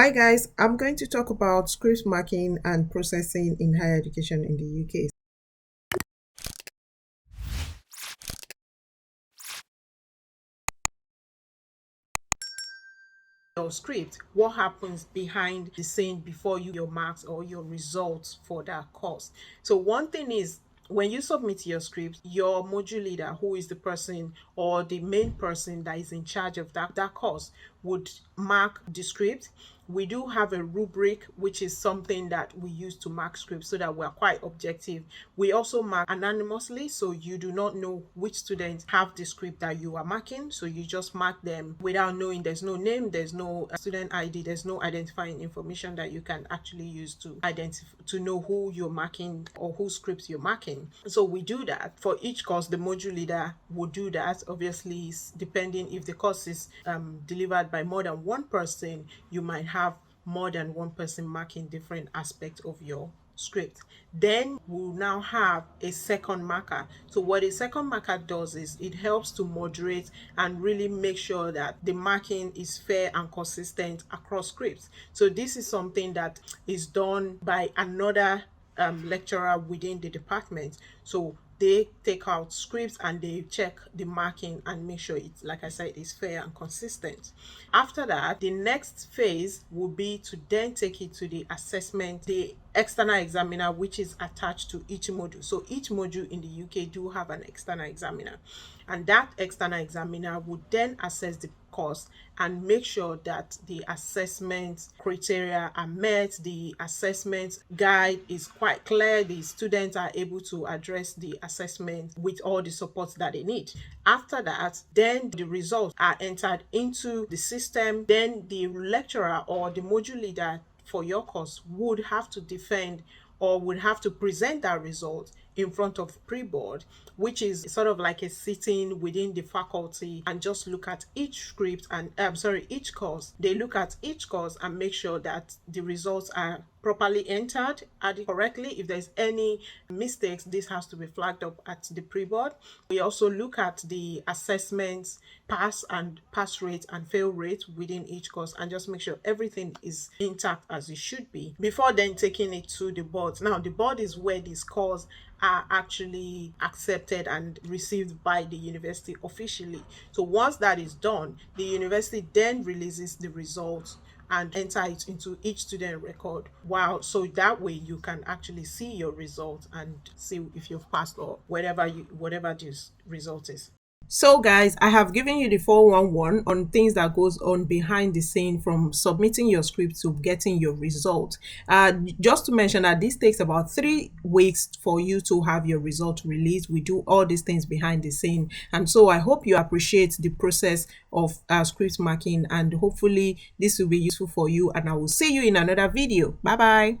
Hi guys, I'm going to talk about script marking and processing in higher education in the UK. Your script, what happens behind the scene before your marks or your results for that course. So one thing is, when you submit your script, your module leader, who is the person or the main person that is in charge of that course, would mark the script. We do have a rubric, which is something that we use to mark scripts so that we're quite objective. We also mark anonymously, so you do not know which students have the script that you are marking. So you just mark them without knowing. There's no name, there's no student ID, there's no identifying information that you can actually use to identify, to know who you're marking or whose scripts you're marking. So we do that for each course. The module leader will do that. Obviously, depending if the course is delivered by more than one person, you might have more than one person marking different aspects of your script. Then we'll now have a second marker. So what a second marker does is it helps to moderate and really make sure that the marking is fair and consistent across scripts. So this is something that is done by another lecturer within the department. So they take out scripts and they check the marking and make sure it's, like I said, is fair and consistent. After that, the next phase will be to then take it to the assessment, the external examiner, which is attached to each module. So each module in the UK do have an external examiner, and that external examiner would then assess the course and make sure that the assessment criteria are met, the assessment guide is quite clear, the students are able to address the assessment with all the support that they need. After that, then the results are entered into the system. Then the lecturer or the module leader for your course would have to defend or would have to present that result in front of pre-board, which is sort of like a sitting within the faculty, and just look at each script and each course. They look at each course and make sure that the results are properly entered, added correctly. If there's any mistakes, this has to be flagged up at the pre-board. We also look at the assessments, pass rate and fail rate within each course, and just make sure everything is intact as it should be before then taking it to the board. Now the board is where these scores are actually accepted and received by the university officially. So once that is done, the university then releases the results and enter it into each student record. Wow, so that way you can actually see your results and see if you've passed or whatever this result is. So guys, I have given you the 411 on things that goes on behind the scene from submitting your script to getting your result. Just to mention that this takes about 3 weeks for you to have your result released. We do all these things behind the scene. And so I hope you appreciate the process of script marking, and hopefully this will be useful for you, and I will see you in another video. Bye bye.